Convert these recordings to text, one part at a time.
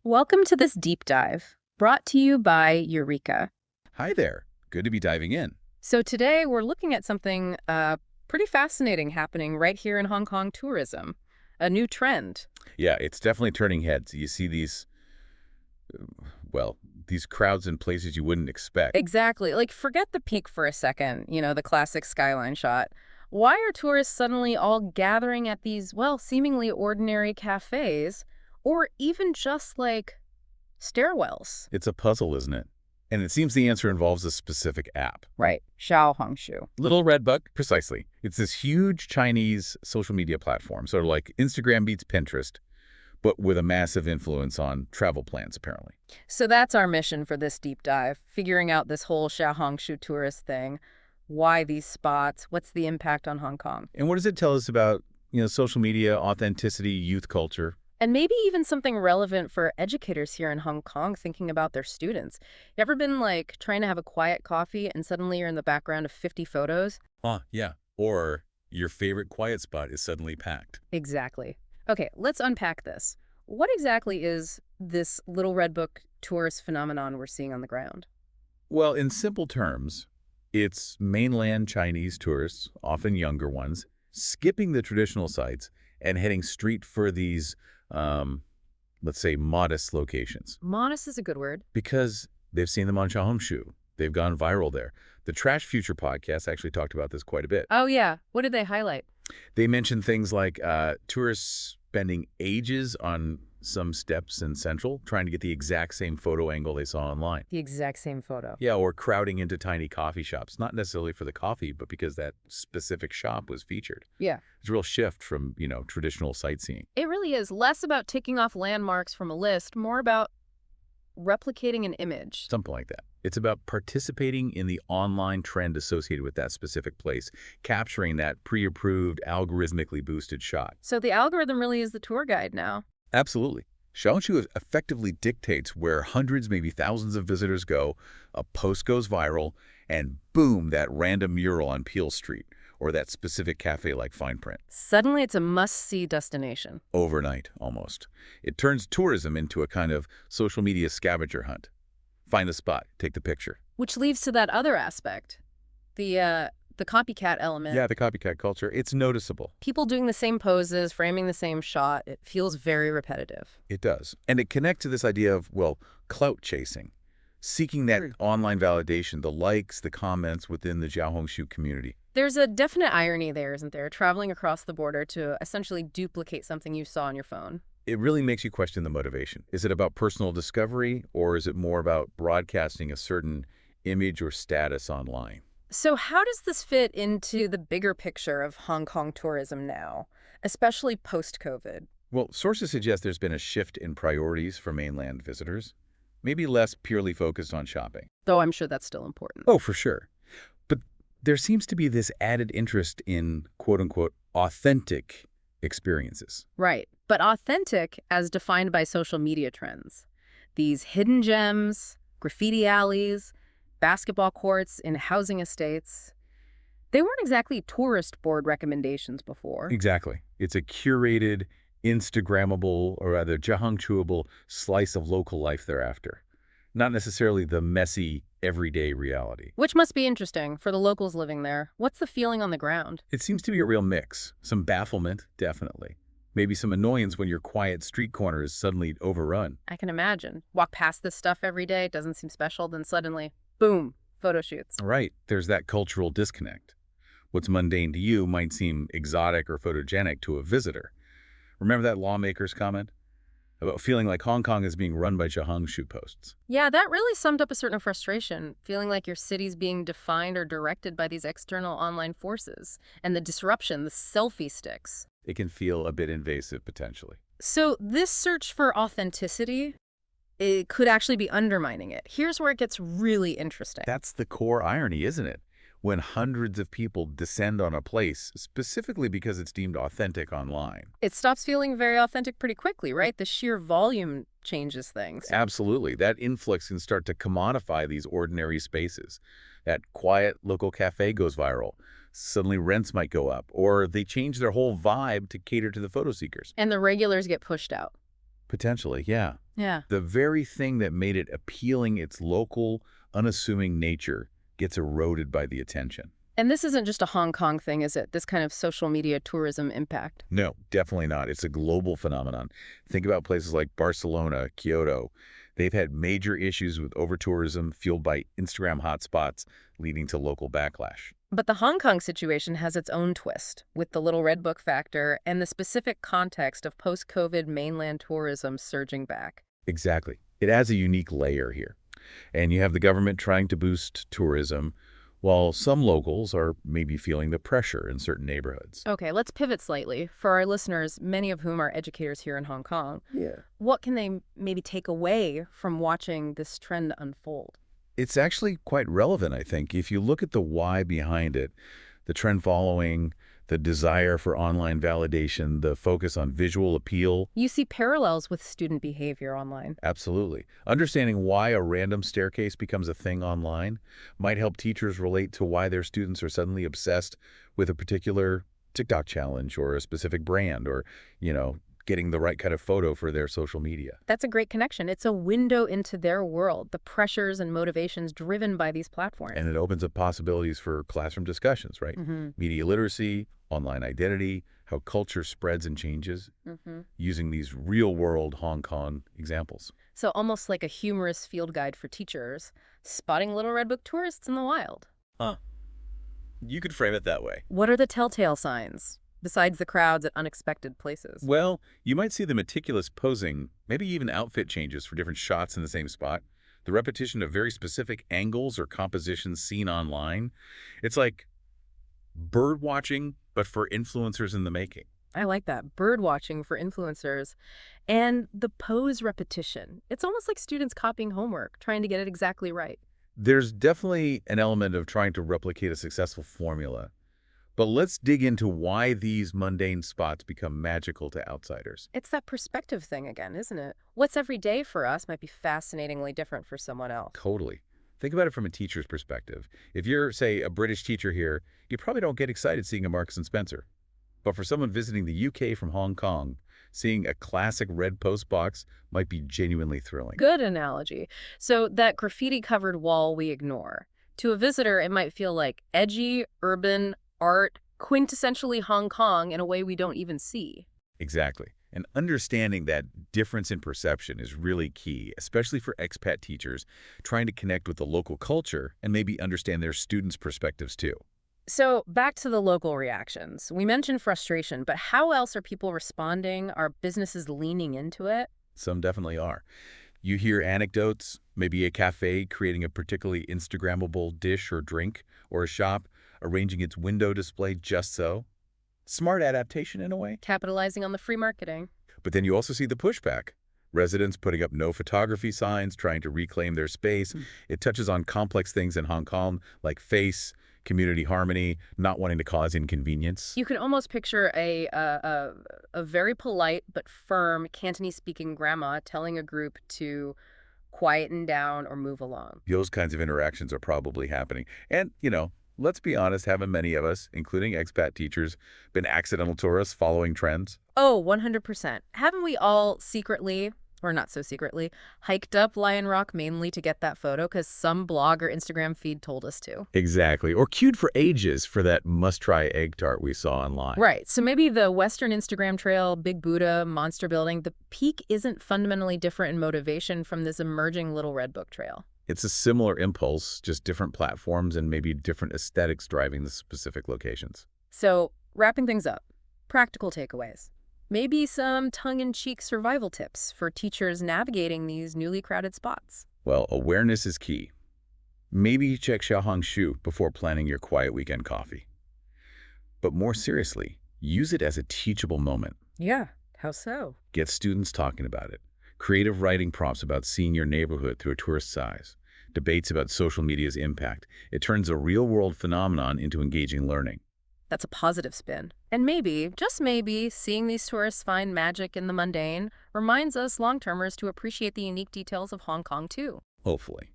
Welcome to this deep dive, brought to you by Eureka. Hi there. Good to be diving in. So today we're looking at something pretty fascinating happening right here in Hong Kong tourism, a new trend. Yeah, it's definitely turning heads. You see these crowds in places you wouldn't expect. Exactly. Like, forget the peak for a second, the classic skyline shot. Why are tourists suddenly all gathering at these, seemingly ordinary cafes, or even just like stairwells? It's a puzzle, isn't it? And it seems the answer involves a specific app. Right. Xiaohongshu. Little Red Book? Precisely. It's this huge Chinese social media platform, sort of like Instagram beats Pinterest, but with a massive influence on travel plans, apparently. So that's our mission for this deep dive, figuring out this whole Xiaohongshu tourist thing. Why these spots? What's the impact on Hong Kong? And what does it tell us about, social media, authenticity, youth culture? And maybe even something relevant for educators here in Hong Kong thinking about their students. You ever been like trying to have a quiet coffee and suddenly you're in the background of 50 photos? Yeah. Or your favorite quiet spot is suddenly packed. Exactly. Okay, let's unpack this. What exactly is this Little Red Book tourist phenomenon we're seeing on the ground? Well, in simple terms, it's mainland Chinese tourists, often younger ones, skipping the traditional sites and heading straight for these, let's say, modest locations. Modest is a good word. Because they've seen them on Xiaohongshu. They've gone viral there. The Trash Future podcast actually talked about this quite a bit. Oh, yeah. What did they highlight? They mentioned things like tourists spending ages on some steps in Central, trying to get the exact same photo angle they saw online. The exact same photo. Yeah, or crowding into tiny coffee shops, not necessarily for the coffee, but because that specific shop was featured. Yeah. It's a real shift from, traditional sightseeing. It really is less about ticking off landmarks from a list, more about replicating an image. Something like that. It's about participating in the online trend associated with that specific place, capturing that pre-approved, algorithmically boosted shot. So the algorithm really is the tour guide now. Absolutely. Xiaohongshu effectively dictates where hundreds, maybe thousands of visitors go, a post goes viral, and boom, that random mural on Peel Street, or that specific cafe like fine print. Suddenly it's a must-see destination. Overnight, almost. It turns tourism into a kind of social media scavenger hunt. Find the spot, take the picture. Which leads to that other aspect, the copycat element. Yeah, the copycat culture. It's noticeable. People doing the same poses, framing the same shot. It feels very repetitive. It does. And it connects to this idea of, clout chasing. Seeking that online validation, the likes, the comments within the Xiaohongshu community. There's a definite irony there, isn't there? Traveling across the border to essentially duplicate something you saw on your phone. It really makes you question the motivation. Is it about personal discovery, or is it more about broadcasting a certain image or status online? So how does this fit into the bigger picture of Hong Kong tourism now, especially post-COVID? Well, sources suggest there's been a shift in priorities for mainland visitors, maybe less purely focused on shopping. Though I'm sure that's still important. Oh, for sure. But there seems to be this added interest in, quote-unquote, authentic experiences. Right. But authentic as defined by social media trends. These hidden gems, graffiti alleys, basketball courts in housing estates. They weren't exactly tourist board recommendations before. Exactly. It's a curated, Instagrammable, or rather Xiaohongshuable slice of local life thereafter. Not necessarily the messy, everyday reality. Which must be interesting for the locals living there. What's the feeling on the ground? It seems to be a real mix. Some bafflement, definitely. Maybe some annoyance when your quiet street corner is suddenly overrun. I can imagine. Walk past this stuff every day, it doesn't seem special, then suddenly, boom, photo shoots. Right. There's that cultural disconnect. What's mundane to you might seem exotic or photogenic to a visitor. Remember that lawmaker's comment about feeling like Hong Kong is being run by Xiaohongshu posts? Yeah, that really summed up a certain frustration, feeling like your city's being defined or directed by these external online forces. And the disruption, the selfie sticks. It can feel a bit invasive, potentially. So this search for authenticity, it could actually be undermining it. Here's where it gets really interesting. That's the core irony, isn't it? When hundreds of people descend on a place, specifically because it's deemed authentic online. It stops feeling very authentic pretty quickly, right? The sheer volume changes things. Absolutely. That influx can start to commodify these ordinary spaces. That quiet local cafe goes viral. Suddenly rents might go up, or they change their whole vibe to cater to the photo seekers. And the regulars get pushed out. Potentially, yeah. Yeah. The very thing that made it appealing, its local, unassuming nature, gets eroded by the attention. And this isn't just a Hong Kong thing, is it? This kind of social media tourism impact. No, definitely not. It's a global phenomenon. Think about places like Barcelona, Kyoto. They've had major issues with over-tourism fueled by Instagram hotspots, leading to local backlash. But the Hong Kong situation has its own twist, with the Little Red Book factor and the specific context of post-COVID mainland tourism surging back. Exactly. It adds a unique layer here. And you have the government trying to boost tourism, while some locals are maybe feeling the pressure in certain neighborhoods. Okay, let's pivot slightly. For our listeners, many of whom are educators here in Hong Kong, Yeah. what can they maybe take away from watching this trend unfold? It's actually quite relevant, I think. If you look at the why behind it, the trend following, the desire for online validation, the focus on visual appeal, You see parallels with student behavior online. absolutely. Understanding why a random staircase becomes a thing online might help teachers relate to why their students are suddenly obsessed with a particular TikTok challenge or a specific brand or, getting the right kind of photo for their social media. That's a great connection. It's a window into their world, the pressures and motivations driven by these platforms. And it opens up possibilities for classroom discussions, right? Media literacy, online identity, how culture spreads and changes, using these real-world Hong Kong examples. So almost like a humorous field guide for teachers, spotting Little Red Book tourists in the wild. Huh. You could frame it that way. What are the telltale signs, besides the crowds at unexpected places? Well, you might see the meticulous posing, maybe even outfit changes for different shots in the same spot, the repetition of very specific angles or compositions seen online. It's like bird watching, but for influencers in the making. I like that. Bird watching for influencers. And the pose repetition. It's almost like students copying homework, trying to get it exactly right. There's definitely an element of trying to replicate a successful formula. But let's dig into why these mundane spots become magical to outsiders. It's that perspective thing again, isn't it? What's every day for us might be fascinatingly different for someone else. Totally. Think about it from a teacher's perspective. If you're, say, a British teacher here, you probably don't get excited seeing a Marks and Spencer. But for someone visiting the UK from Hong Kong, seeing a classic red post box might be genuinely thrilling. Good analogy. So that graffiti-covered wall we ignore. To a visitor, it might feel like edgy, urban, art, quintessentially Hong Kong in a way we don't even see. Exactly. And understanding that difference in perception is really key, especially for expat teachers trying to connect with the local culture and maybe understand their students' perspectives too. So back to the local reactions. We mentioned frustration, but how else are people responding? Are businesses leaning into it? Some definitely are. You hear anecdotes, maybe a cafe creating a particularly Instagrammable dish or drink, or a shop arranging its window display just so. Smart adaptation in a way. Capitalizing on the free marketing. But then you also see the pushback. Residents putting up no photography signs, trying to reclaim their space. It touches on complex things in Hong Kong like face, community harmony, not wanting to cause inconvenience. You can almost picture a very polite but firm Cantonese-speaking grandma telling a group to quieten down or move along. Those kinds of interactions are probably happening. And, let's be honest, haven't many of us, including expat teachers, been accidental tourists following trends? Oh, 100%. Haven't we all secretly, or not so secretly, hiked up Lion Rock mainly to get that photo because some blog or Instagram feed told us to? Exactly. Or queued for ages for that must-try egg tart we saw online. Right. So maybe the Western Instagram trail, Big Buddha, monster building, the peak isn't fundamentally different in motivation from this emerging Little Red Book trail. It's a similar impulse, just different platforms and maybe different aesthetics driving the specific locations. So wrapping things up, practical takeaways. Maybe some tongue-in-cheek survival tips for teachers navigating these newly crowded spots. Well, awareness is key. Maybe check Xiaohongshu before planning your quiet weekend coffee. But more seriously, use it as a teachable moment. Yeah, how so? Get students talking about it. Creative writing prompts about seeing your neighborhood through a tourist's eyes. Debates about social media's impact. It turns a real-world phenomenon into engaging learning. That's a positive spin. And maybe, just maybe, seeing these tourists find magic in the mundane reminds us long-termers to appreciate the unique details of Hong Kong, too. Hopefully.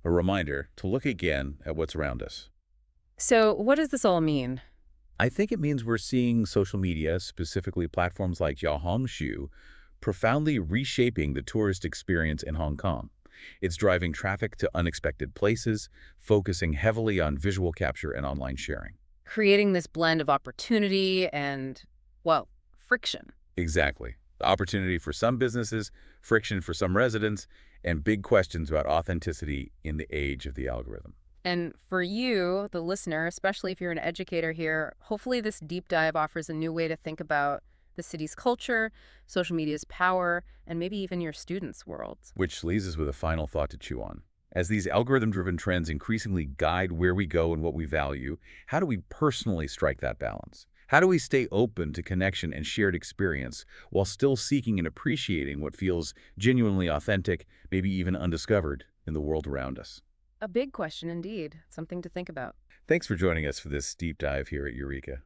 A reminder to look again at what's around us. So what does this all mean? I think it means we're seeing social media, specifically platforms like Xiaohongshu, profoundly reshaping the tourist experience in Hong Kong. It's driving traffic to unexpected places, focusing heavily on visual capture and online sharing. Creating this blend of opportunity and, well, friction. Exactly. The opportunity for some businesses, friction for some residents, and big questions about authenticity in the age of the algorithm. And for you, the listener, especially if you're an educator here, hopefully this deep dive offers a new way to think about the city's culture, social media's power, and maybe even your students' worlds. Which leaves us with a final thought to chew on. As these algorithm-driven trends increasingly guide where we go and what we value, how do we personally strike that balance? How do we stay open to connection and shared experience while still seeking and appreciating what feels genuinely authentic, maybe even undiscovered, in the world around us? A big question indeed, something to think about. Thanks for joining us for this deep dive here at Eureka.